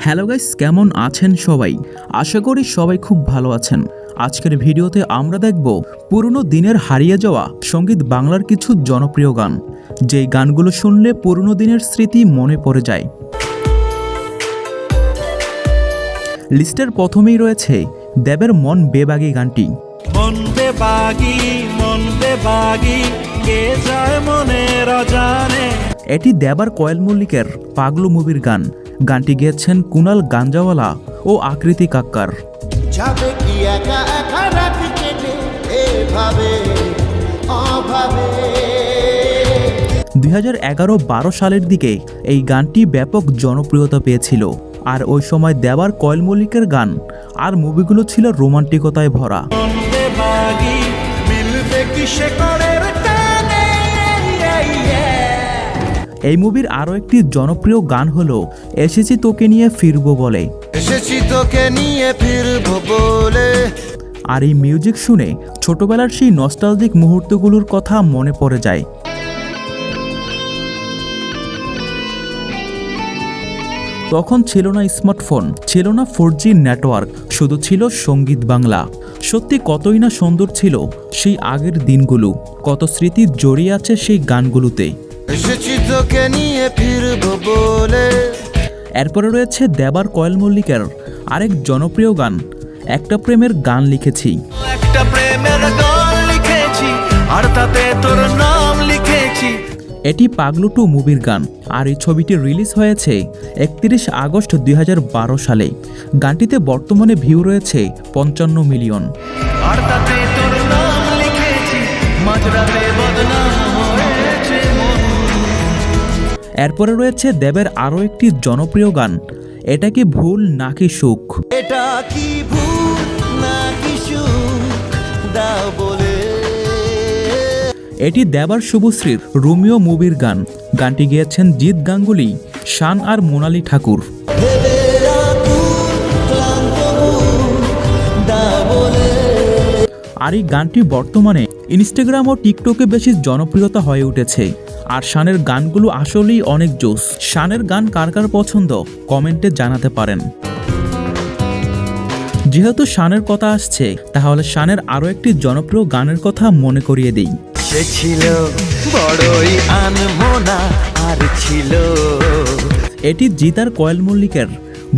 Hello guys, কেমন আছেন সবাই? আশা করি সবাই খুব ভালো আছেন। আজকের ভিডিওতে আমরা দেখব পুরনো দিনের হারিয়ে যাওয়া সঙ্গীত বাংলার কিছু জনপ্রিয় গান, যেই গানগুলো শুনলে পুরনো দিনের স্মৃতি মনে পড়ে যায়। লিস্টের প্রথমেই রয়েছে দেবের মন বেবাগী গানটি। মন বেবাগী কে যায় মনের অজানে। এটি দেবার কোয়েল মল্লিকের পাগলু মুভির গান। গানটি গেয়েছেন কুনাল গাঞ্জাওয়ালা ও আকৃতি কাক্কার। যাবে কি একা একা রাত কেটে এভাবে অভাবে। 2011-12 সালের দিকে এই গানটি ব্যাপক জনপ্রিয়তা পেয়েছিল, আর ওই সময় দেবার কোয়েল মল্লিকের গান আর মুভিগুলো ছিল রোমান্টিকতায় ভরা। মন বেবাগী মিলবে কি সে করের টানে। এই মুভির আরও একটি জনপ্রিয় গান হলো এসেছি তোকে নিয়ে ফিরবো বলে। এসেছি তোকে নিয়ে ফিরবো বলে। আর এই মিউজিক শুনে ছোটবেলার সেই নস্টালজিক মুহূর্তগুলোর কথা মনে পড়ে যায়। তখন ছিল না স্মার্টফোন, ছিল না 4G নেটওয়ার্ক, শুধু ছিল সঙ্গীত বাংলা। সত্যি কতই না সুন্দর ছিল সেই আগের দিনগুলো, কত স্মৃতি জড়িয়ে আছে সেই গানগুলোতে। এসেছি তোকে নিয়ে ফিরবো বলে। এরপরে রয়েছে দেবার কোয়েল মল্লিকের আরেক জনপ্রিয় গান, একটা প্রেমের গান লিখেছি। একটা প্রেমের গান লিখেছি আর তাতে তোর নাম লিখেছি। এটি পাগলু 2 মুভির গান, আর এই ছবিটি রিলিজ হয়েছে 31 আগস্ট 2012 সালে। গানটিতে বর্তমানে ভিউ রয়েছে 55 মিলিয়ন। আর তাতে তোর নাম লিখেছি, মাঝরাতে বদনাম হয়েছে মন। এরপরে রয়েছে দেবের আরও একটি জনপ্রিয় গান, এটা কি ভুল নাকি সুখ। এটা কি ভুল নাকি সুখ দাও বলে। এটি দেবার শুভশ্রীর রোমিও মুভির গান। গানটি গেয়েছেন জিৎ গাঙ্গুলি, শান আর মোনালি ঠাকুর। ভেবে রাখুন ক্লান্ত বুক দাও বলে। আর এই গানটি বর্তমানে ইনস্টাগ্রাম ও টিকটকে বেশি জনপ্রিয়তা হয়ে উঠেছে। আর শানের গানগুলো আসলেই অনেক জোস। শানের গান কার কার পছন্দ কমেন্টে জানাতে পারেন। যেহেতু শানের কথা আসছে, তাহলে শানের আরও একটি জনপ্রিয় গানের কথা মনে করিয়ে দিই। সে ছিল বড়ই আনমনা আর ছিল। এটি জিৎ আর কোয়েল মল্লিকের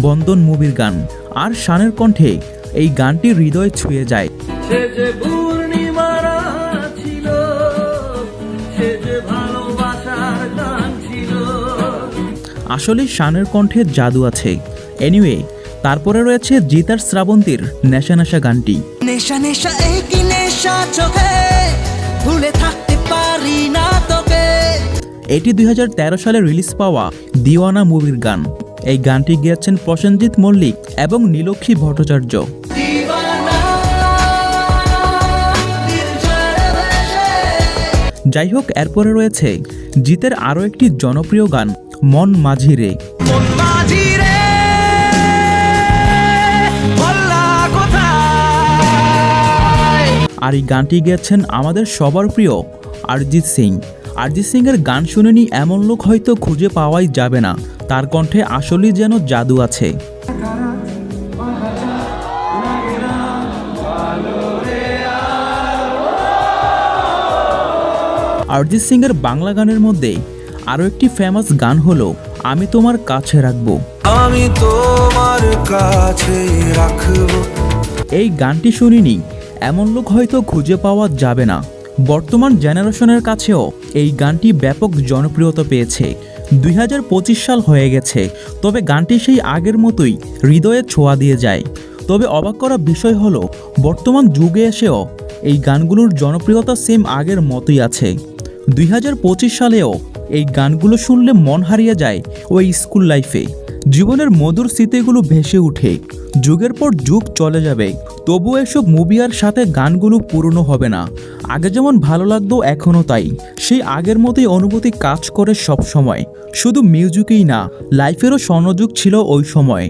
বন্ধন মুভির গান, আর শানের কণ্ঠে এই গানটি হৃদয় ছুঁয়ে যায়। সে যে পূর্ণিমা ছিল, সে যে ভালোবাসার গান ছিল। আসলে শানের কণ্ঠে জাদু আছে। এনিওয়ে, তারপরে রয়েছে জিৎ আর শ্রাবন্তীর নেশা নেশা গানটি। নেশা নেশা এই কি নেশা চোখে ভুলে থাকতে পারি না তোকে। এটি 2013 সালে রিলিজ পাওয়া দিওয়ানা মুভির গান। এই গানটি গেয়েছেন প্রসেনজিৎ মল্লিক এবং নীলক্ষী ভট্টাচার্য। যাই হোক, এরপরে রয়েছে জিতের আরও একটি জনপ্রিয় গান, মন মাঝি রে। আর এই গানটি গেয়েছেন আমাদের সবার প্রিয় অরিজিৎ সিং। অরিজিৎ সিং এর গান শুনেনি এমন লোক হয়তো খুঁজে পাওয়াই যাবে না। তার কণ্ঠে আসলেই যেন জাদু আছে। অরিজিৎ সিং এর বাংলা গানের মধ্যে আরও একটি ফেমাস গান হলো আমি তোমার কাছে রাখবো। আমি তোমার কাছে রাখবো। এই গানটি শুনিনি এমন লোক হয়তো খুঁজে পাওয়া যাবে না। বর্তমান জেনারেশনের কাছেও এই গানটি ব্যাপক জনপ্রিয়তা পেয়েছে। 2025 সাল হয়ে গেছে, তবে গানটি সেই আগের মতোই হৃদয়ে ছোঁয়া দিয়ে যায়। তবে অবাক করা বিষয় হলো, বর্তমান যুগে এসেও এই গানগুলোর জনপ্রিয়তা সেম আগের মতোই আছে। 2025 সালেও এই গানগুলো শুনলে মন হারিয়ে যায় ওই স্কুল লাইফে। জীবনের মধুর স্মৃতিগুলো ভেসে উঠে। যুগের পর যুগ চলে যাবে, তবুও এসব মুভি আর সাথে গানগুলো পুরনো হবে না। আগে যেমন ভালো লাগতো এখনও তাই। সেই আগের মতোই অনুভূতি কাজ করে সব সময়। শুধু মিউজিকই না, লাইফেরও স্বর্ণযুগ ছিল ওই সময়।